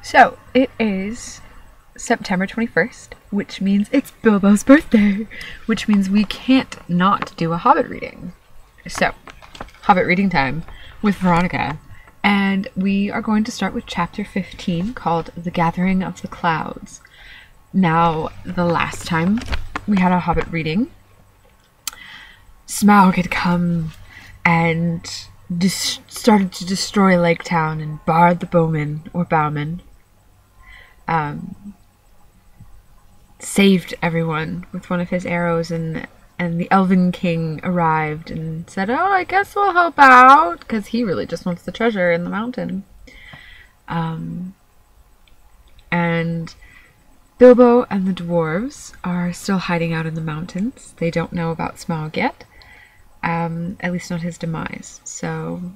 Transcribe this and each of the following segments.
So, it is September 21st, which means it's Bilbo's birthday, which means we can't not do a Hobbit reading. So, Hobbit reading time with Veronica, and we are going to start with chapter 15 called The Gathering of the Clouds. Now, the last time we had a Hobbit reading, Smaug had come and started to destroy Lake Town and Bard the Bowman, or Bowman, saved everyone with one of his arrows, and the Elven King arrived and said, "Oh, I guess we'll help out," because he really just wants the treasure in the mountain. And Bilbo and the dwarves are still hiding out in the mountains. They don't know about Smaug yet, at least not his demise. So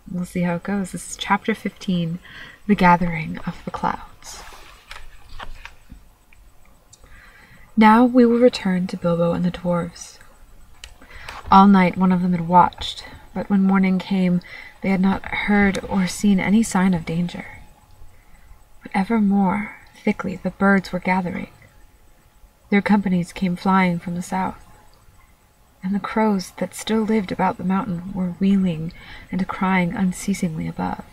we'll see how it goes. This is chapter 15, The Gathering of the Clouds. Now we will return to Bilbo and the dwarves. All night one of them had watched, but when morning came they had not heard or seen any sign of danger. But ever more thickly the birds were gathering. Their companies came flying from the south, and the crows that still lived about the mountain were wheeling and crying unceasingly above.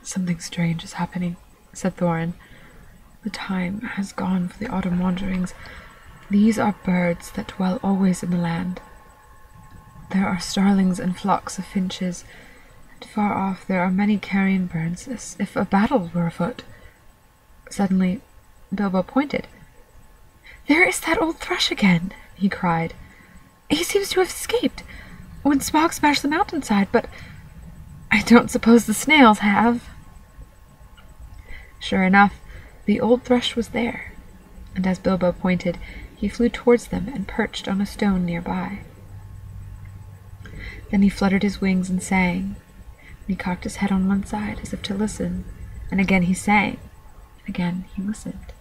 "Something strange is happening," said Thorin. "The time has gone for the autumn wanderings. These are birds that dwell always in the land. There are starlings and flocks of finches, and far off there are many carrion birds, as if a battle were afoot." Suddenly Bilbo pointed. "There is that old thrush again," he cried. "He seems to have escaped when Smaug smashed the mountainside, but I don't suppose the snails have." Sure enough, the old thrush was there, and as Bilbo pointed, he flew towards them and perched on a stone nearby. Then he fluttered his wings and sang, and he cocked his head on one side as if to listen, and again he sang, and again he listened.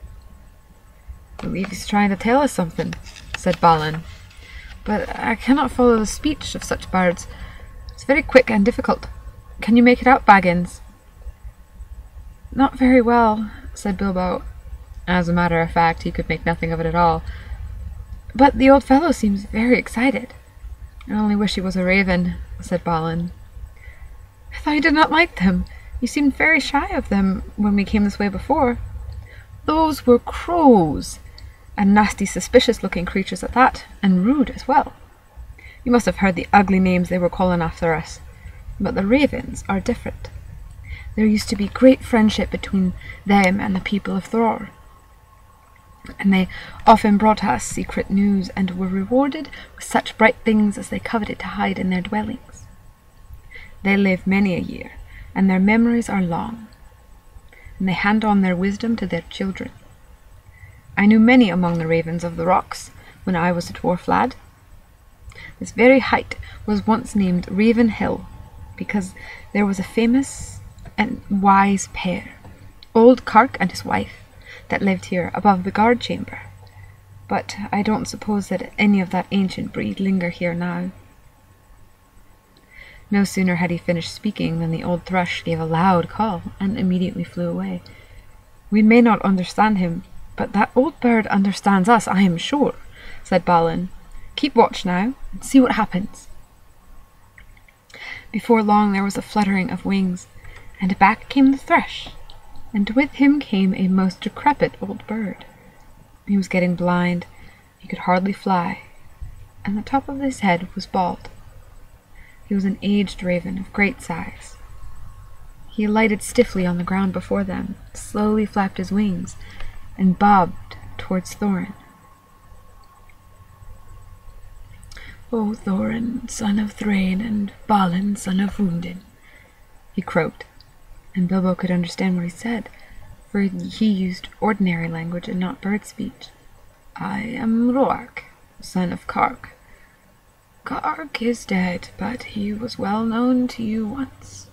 "I believe he's trying to tell us something," said Balin, "but I cannot follow the speech of such birds. It's very quick and difficult. Can you make it out, Baggins?" "Not very well," said Bilbo. As a matter of fact, he could make nothing of it at all. "But the old fellow seems very excited." "I only wish he was a raven," said Balin. "I thought you did not like them. You seemed very shy of them when we came this way before." "Those were crows, and nasty, suspicious-looking creatures at that, and rude as well. You must have heard the ugly names they were calling after us. But the ravens are different. There used to be great friendship between them and the people of Thror, and they often brought us secret news and were rewarded with such bright things as they coveted to hide in their dwellings. They live many a year, and their memories are long, and they hand on their wisdom to their children. I knew many among the ravens of the rocks when I was a dwarf lad. This very height was once named Raven Hill, because there was a famous and wise pair, old Kark and his wife, that lived here above the guard chamber. But I don't suppose that any of that ancient breed linger here now." No sooner had he finished speaking than the old thrush gave a loud call and immediately flew away. "We may not understand him, but that old bird understands us, I am sure," said Balin. "Keep watch now, and see what happens." Before long there was a fluttering of wings, and back came the thrush, and with him came a most decrepit old bird. He was getting blind, he could hardly fly, and the top of his head was bald. He was an aged raven of great size. He alighted stiffly on the ground before them, slowly flapped his wings, and bobbed towards Thorin. "O Thorin, son of Thrain, and Balin, son of Woundin," he croaked, and Bilbo could understand what he said, for he used ordinary language and not bird speech. "I am Roark, son of Kark. Kark is dead, but he was well known to you once.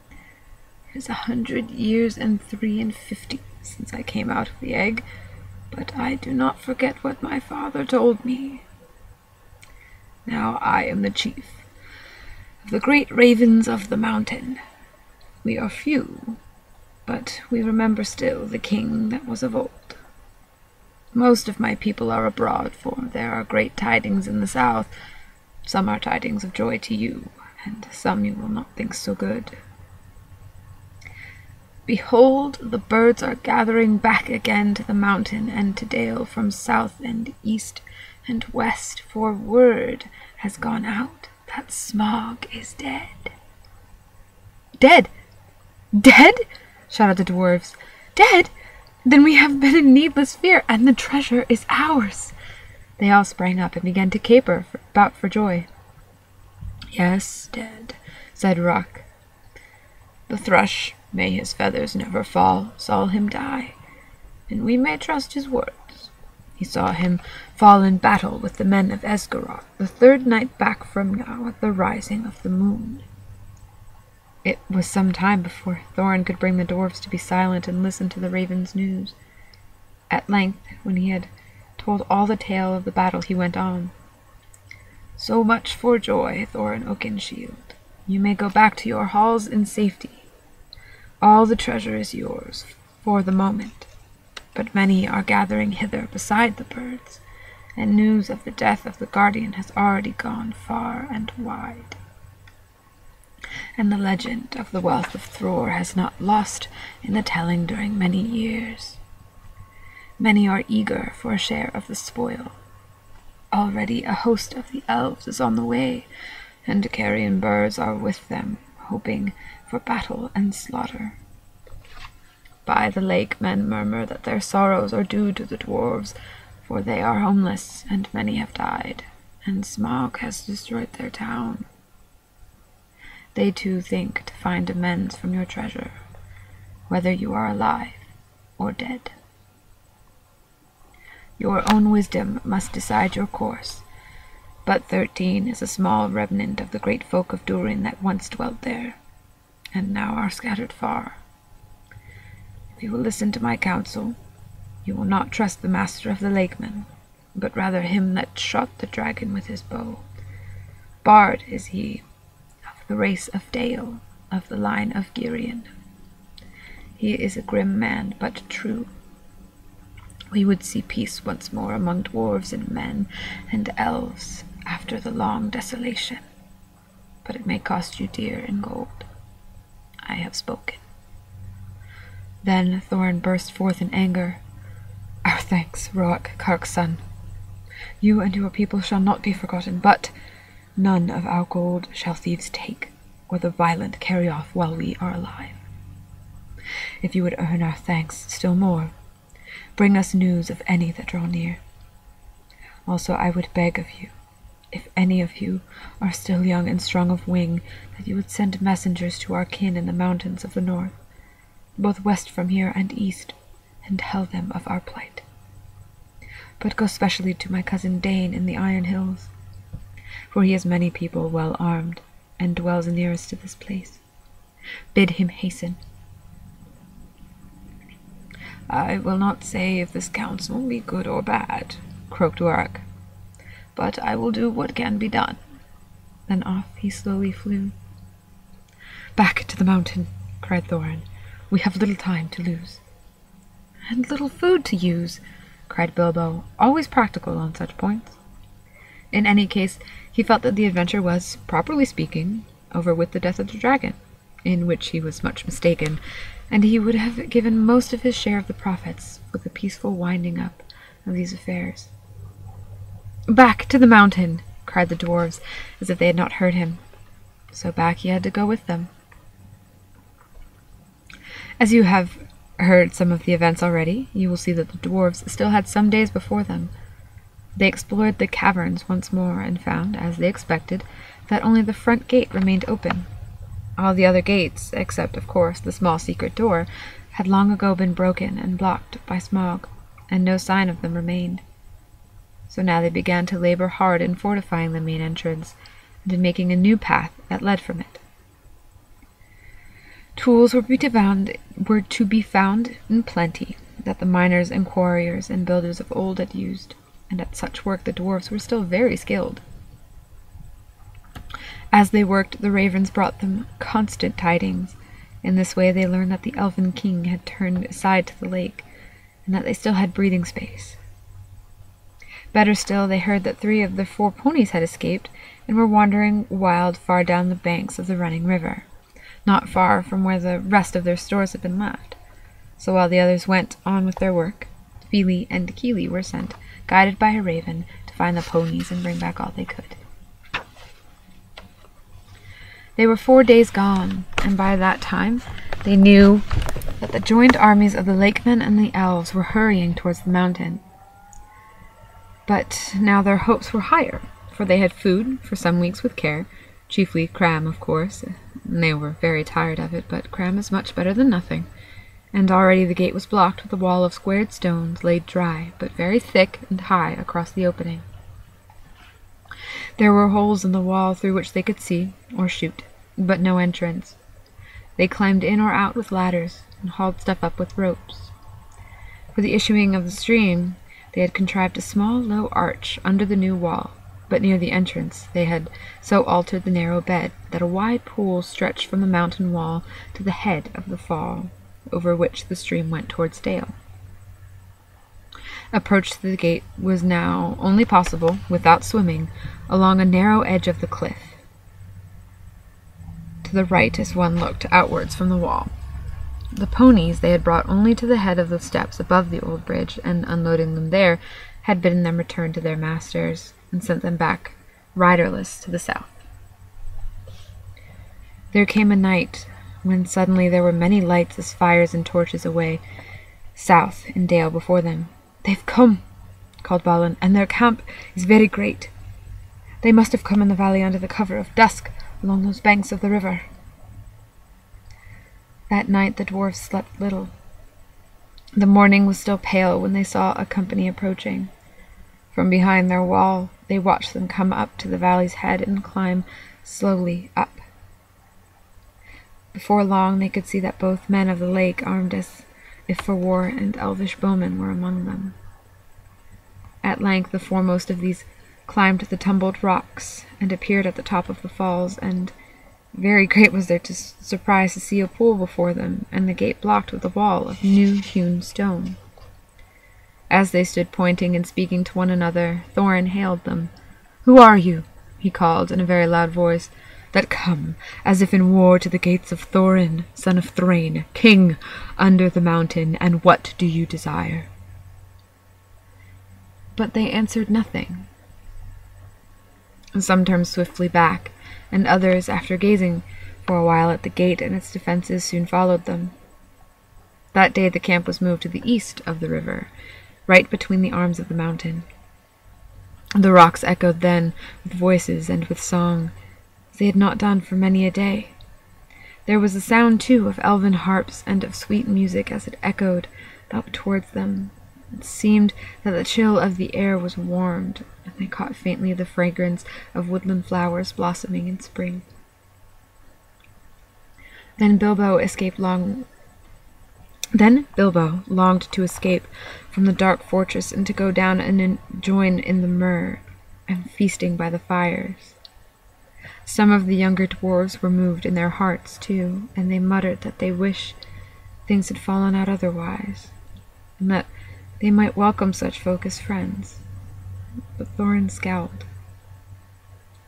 It is 100 years and 53 since I came out of the egg, but I do not forget what my father told me. Now I am the chief of the great ravens of the mountain. We are few, but we remember still the king that was of old. Most of my people are abroad, for there are great tidings in the south. Some are tidings of joy to you, and some you will not think so good. Behold, the birds are gathering back again to the mountain and to dale from south and east and west, for word has gone out that Smaug is dead. Dead? Dead? Shouted the dwarves. Dead? Then we have been in needless fear, and the treasure is ours. They all sprang up and began to caper about for joy. Yes, dead, said Rock. The thrush, may his feathers never fall, saw him die, and we may trust his words. He saw him fall in battle with the men of Esgaroth, the third night back from now at the rising of the moon. It was some time before Thorin could bring the dwarfs to be silent and listen to the raven's news. At length, when he had told all the tale of the battle, he went on. So much for joy, Thorin Oakenshield. You may go back to your halls in safety. All the treasure is yours, for the moment, but many are gathering hither beside the birds, and news of the death of the guardian has already gone far and wide. And the legend of the wealth of Thror has not lost in the telling during many years. Many are eager for a share of the spoil. Already a host of the elves is on the way, and carrion birds are with them, hoping for battle and slaughter. By the lake men murmur that their sorrows are due to the dwarves, for they are homeless, and many have died, and Smaug has destroyed their town. They too think to find amends from your treasure, whether you are alive or dead. Your own wisdom must decide your course, but 13 is a small remnant of the great folk of Durin that once dwelt there, and now are scattered far. If you will listen to my counsel, you will not trust the master of the lakemen, but rather him that shot the dragon with his bow. Bard is he, the race of Dale, of the line of Girion. He is a grim man, but true. We would see peace once more among dwarves and men and elves after the long desolation, but it may cost you dear in gold. I have spoken. Then Thorin burst forth in anger. Our thanks, Roak, Kark's son. You and your people shall not be forgotten, but none of our gold shall thieves take, or the violent carry off while we are alive. If you would earn our thanks still more, bring us news of any that draw near. Also I would beg of you, if any of you are still young and strong of wing, that you would send messengers to our kin in the mountains of the north, both west from here and east, and tell them of our plight. But go specially to my cousin Dane in the Iron Hills, for he has many people well armed, and dwells nearest to this place. Bid him hasten. I will not say if this counsel be good or bad, croaked Warwick, but I will do what can be done. Then off he slowly flew. Back to the mountain, cried Thorin. We have little time to lose. And little food to use, cried Bilbo, always practical on such points. In any case, he felt that the adventure was, properly speaking, over with the death of the dragon, in which he was much mistaken, and he would have given most of his share of the profits for the peaceful winding up of these affairs. Back to the mountain, cried the dwarves, as if they had not heard him. So back he had to go with them. As you have heard some of the events already, you will see that the dwarves still had some days before them. They explored the caverns once more and found, as they expected, that only the front gate remained open. All the other gates, except, of course, the small secret door, had long ago been broken and blocked by Smaug, and no sign of them remained. So now they began to labor hard in fortifying the main entrance, and in making a new path that led from it. Tools were to be found in plenty, that the miners and quarriers and builders of old had used, and at such work the dwarves were still very skilled. As they worked, the ravens brought them constant tidings, In this way they learned that the elven king had turned aside to the lake, and that they still had breathing space. Better still, they heard that 3 of their 4 ponies had escaped and were wandering wild far down the banks of the running river, not far from where the rest of their stores had been left. So while the others went on with their work, Fili and Kili were sent, guided by a raven, to find the ponies and bring back all they could. They were 4 days gone, and by that time they knew that the joined armies of the lakemen and the elves were hurrying towards the mountain. But now their hopes were higher, for they had food for some weeks with care, chiefly cram, of course, and they were very tired of it, but cram is much better than nothing, and already the gate was blocked with a wall of squared stones laid dry, but very thick and high across the opening. There were holes in the wall through which they could see, or shoot, but no entrance. They climbed in or out with ladders, and hauled stuff up with ropes. For the issuing of the stream, they had contrived a small, low arch under the new wall, but near the entrance they had so altered the narrow bed that a wide pool stretched from the mountain wall to the head of the fall, over which the stream went towards Dale. Approach to the gate was now only possible, without swimming, along a narrow edge of the cliff, to the right as one looked outwards from the wall. The ponies they had brought only to the head of the steps above the old bridge, and unloading them there, had bidden them return to their masters, and sent them back riderless to the south. There came a night when suddenly there were many lights as fires and torches away, south in Dale before them. "They've come," called Balin, "and their camp is very great. They must have come in the valley under the cover of dusk, along those banks of the river." That night the dwarves slept little. The morning was still pale when they saw a company approaching. From behind their wall they watched them come up to the valley's head and climb slowly up. Before long they could see that both men of the lake, armed as if for war, and elvish bowmen were among them. At length the foremost of these climbed the tumbled rocks, and appeared at the top of the falls, and very great was their surprise to see a pool before them, and the gate blocked with a wall of new-hewn stone. As they stood pointing and speaking to one another, Thorin hailed them. "Who are you?" he called in a very loud voice, "that come, as if in war, to the gates of Thorin, son of Thrain, king under the mountain, and what do you desire?" But they answered nothing. Some turned swiftly back, and others, after gazing for a while at the gate and its defenses, soon followed them. That day the camp was moved to the east of the river, right between the arms of the mountain. The rocks echoed then with voices and with song, as they had not done for many a day. There was a sound, too, of elven harps and of sweet music as it echoed up towards them. It seemed that the chill of the air was warmed, and they caught faintly the fragrance of woodland flowers blossoming in spring. Then Bilbo longed to escape from the dark fortress and to go down and join in the myrrh and feasting by the fires. Some of the younger dwarves were moved in their hearts, too, and they muttered that they wished things had fallen out otherwise, and that they might welcome such folk as friends. But Thorin scowled.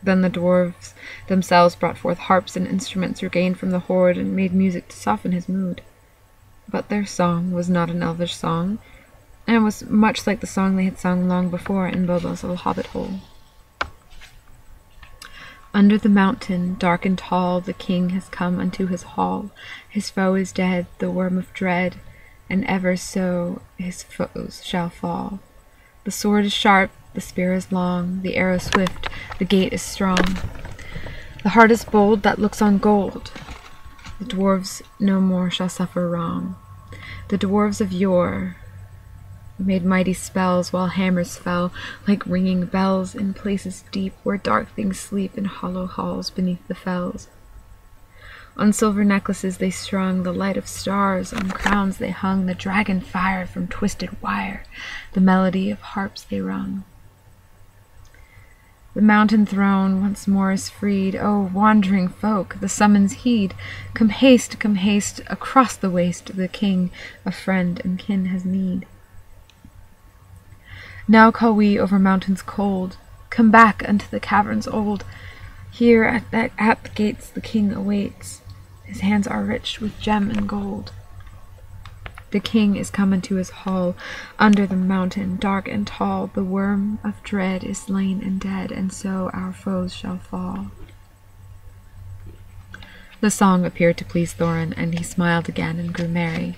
Then the dwarves themselves brought forth harps and instruments regained from the hoard and made music to soften his mood. But their song was not an elvish song, and was much like the song they had sung long before in Bilbo's little hobbit hole. Under the mountain, dark and tall, the king has come unto his hall. His foe is dead, the worm of dread, and ever so his foes shall fall. The sword is sharp, the spear is long, the arrow swift, the gate is strong. The heart is bold that looks on gold. The dwarves no more shall suffer wrong. The dwarves of yore made mighty spells while hammers fell like ringing bells in places deep where dark things sleep in hollow halls beneath the fells. On silver necklaces they strung the light of stars, on crowns they hung the dragon fire from twisted wire, the melody of harps they rung. The mountain throne once more is freed. O wandering folk, the summons heed. Come haste, across the waste the king of friend and kin has need. Now call we over mountains cold, come back unto the caverns old. Here at the gates the king awaits, his hands are rich with gem and gold. The king is come into his hall, under the mountain dark and tall. The worm of dread is slain and dead, and so our foes shall fall. The song appeared to please Thorin, and he smiled again and grew merry.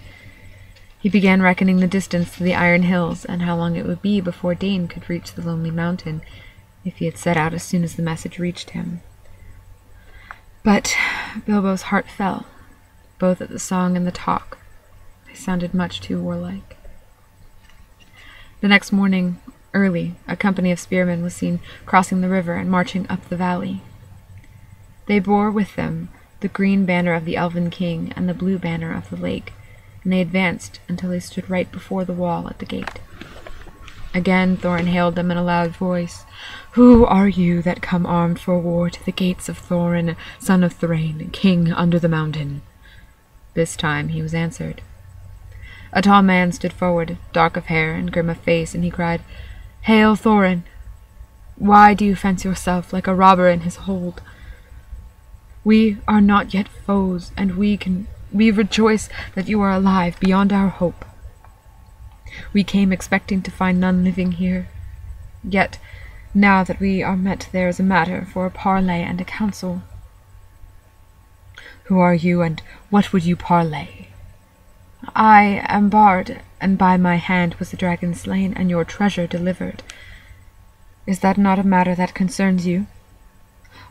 He began reckoning the distance to the Iron Hills, and how long it would be before Dane could reach the lonely mountain, if he had set out as soon as the message reached him. But Bilbo's heart fell, both at the song and the talk. They sounded much too warlike. The next morning, early, a company of spearmen was seen crossing the river and marching up the valley. They bore with them the green banner of the Elven King and the blue banner of the lake, and they advanced until they stood right before the wall at the gate. Again Thorin hailed them in a loud voice. "Who are you that come armed for war to the gates of Thorin, son of Thrain, king under the mountain?" This time he was answered. A tall man stood forward, dark of hair and grim of face, and he cried, "Hail, Thorin! Why do you fence yourself like a robber in his hold? We are not yet foes, and we rejoice that you are alive beyond our hope. We came expecting to find none living here. Yet, now that we are met, there is a matter for a parley and a council." "Who are you, and what would you parley?" "I am Bard, and by my hand was the dragon slain, and your treasure delivered. Is that not a matter that concerns you?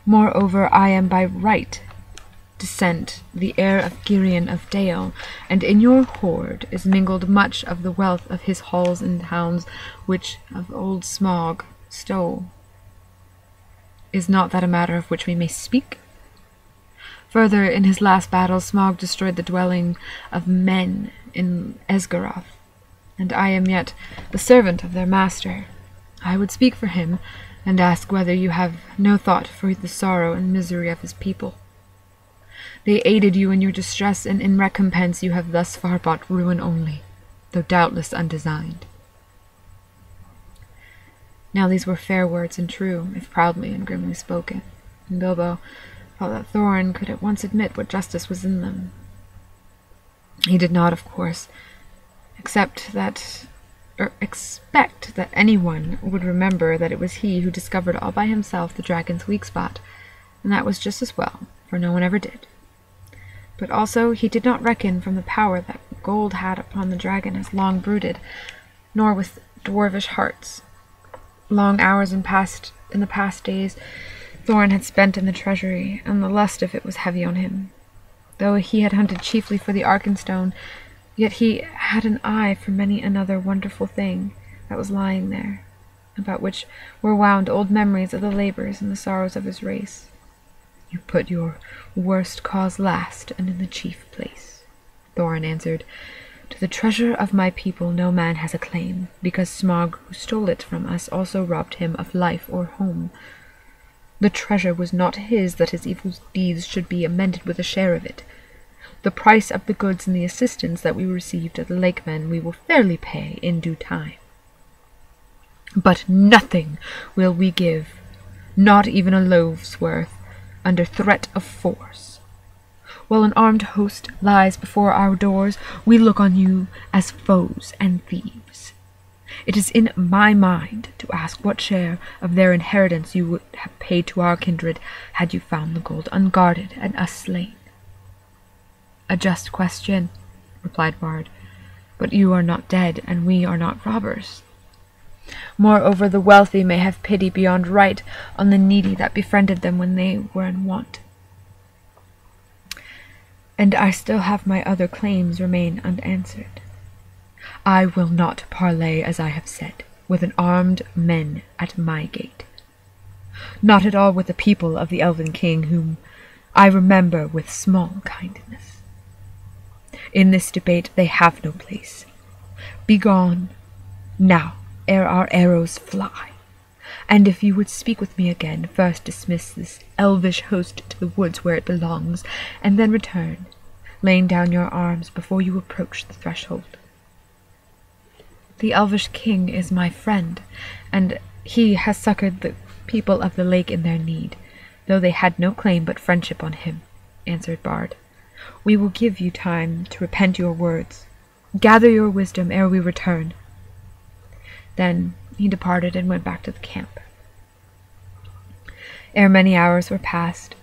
Moreover, I am by right descent the heir of Girion of Dale, and in your hoard is mingled much of the wealth of his halls and towns, which of old Smaug stole. Is not that a matter of which we may speak? Further, in his last battle, Smaug destroyed the dwelling of men in Esgaroth, and I am yet the servant of their master. I would speak for him, and ask whether you have no thought for the sorrow and misery of his people. They aided you in your distress, and in recompense you have thus far brought ruin only, though doubtless undesigned." Now these were fair words and true, if proudly and grimly spoken, and Bilbo felt that Thorin could at once admit what justice was in them. He did not, of course, expect that anyone would remember that it was he who discovered all by himself the dragon's weak spot, and that was just as well, for no one ever did. But also he did not reckon from the power that gold had upon the dragon has long brooded, nor with dwarvish hearts. Long hours in the past days Thorin had spent in the treasury, and the lust of it was heavy on him. Though he had hunted chiefly for the Arkenstone, yet he had an eye for many another wonderful thing that was lying there, about which were wound old memories of the labors and the sorrows of his race. "You put your worst cause last and in the chief place," Thorin answered. "To the treasure of my people no man has a claim, because Smaug, who stole it from us, also robbed him of life or home. The treasure was not his, that his evil deeds should be amended with a share of it. The price of the goods and the assistance that we received of the Lakemen we will fairly pay in due time. But nothing will we give, not even a loaf's worth, under threat of force. While an armed host lies before our doors, we look on you as foes and thieves. It is in my mind to ask what share of their inheritance you would have paid to our kindred had you found the gold unguarded and us slain." "A just question," replied Bard, "but you are not dead, and we are not robbers. Moreover, the wealthy may have pity beyond right on the needy that befriended them when they were in want. And I still have my other claims remain unanswered. I will not parley, as I have said, with an armed men at my gate. Not at all with the people of the Elven King, whom I remember with small kindness. In this debate they have no place. Begone, now, ere our arrows fly, And if you would speak with me again, first dismiss this elvish host to the woods where it belongs, and then return, laying down your arms before you approach the threshold. The elvish king is my friend, and he has succored the people of the lake in their need, though they had no claim but friendship on him," answered Bard. "We will give you time to repent your words. Gather your wisdom ere we return." Then he departed and went back to the camp. Ere many hours were past,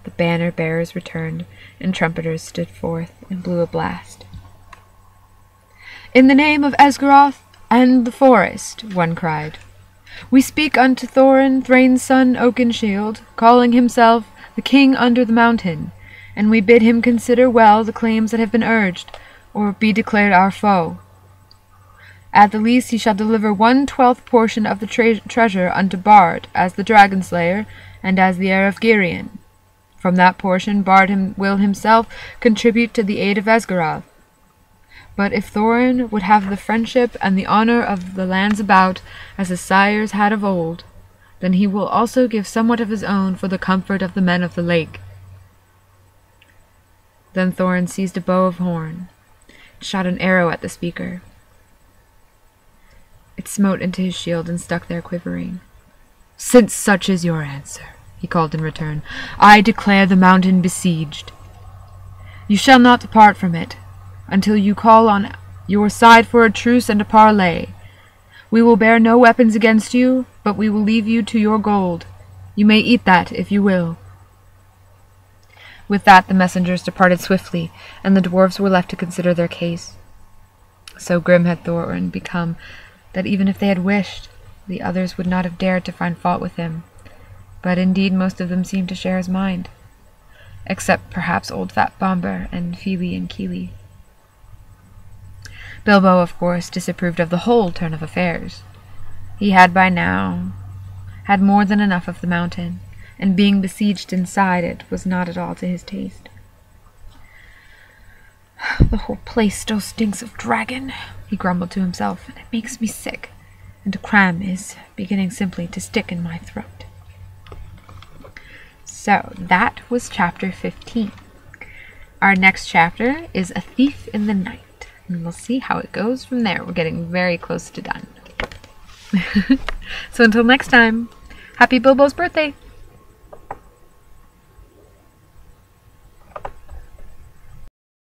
the banner-bearers returned, and trumpeters stood forth and blew a blast. "In the name of Esgaroth and the forest," one cried, "we speak unto Thorin, Thrain's son, Oakenshield, calling himself the king under the mountain, and we bid him consider well the claims that have been urged, or be declared our foe. At the least he shall deliver 1/12 portion of the treasure unto Bard, as the dragon-slayer, and as the heir of Girion. From that portion Bard will himself contribute to the aid of Esgaroth. But if Thorin would have the friendship and the honour of the lands about, as his sires had of old, then he will also give somewhat of his own for the comfort of the men of the lake." Then Thorin seized a bow of horn, and shot an arrow at the speaker. It smote into his shield and stuck there quivering. "Since such is your answer," he called in return, "I declare the mountain besieged. You shall not depart from it until you call on your side for a truce and a parley. We will bear no weapons against you, but we will leave you to your gold. You may eat that if you will." With that the messengers departed swiftly, and the dwarves were left to consider their case. So grim had Thorin become that even if they had wished, the others would not have dared to find fault with him. But indeed most of them seemed to share his mind, except perhaps old Fat Bomber and Feely and Keely. Bilbo, of course, disapproved of the whole turn of affairs. He had by now had more than enough of the mountain, and being besieged inside it was not at all to his taste. "The whole place still stinks of dragon," he grumbled to himself, "and it makes me sick, and a cram is beginning simply to stick in my throat." So, that was chapter 15. Our next chapter is A Thief in the Night, and we'll see how it goes from there. We're getting very close to done. So until next time, happy Bilbo's birthday!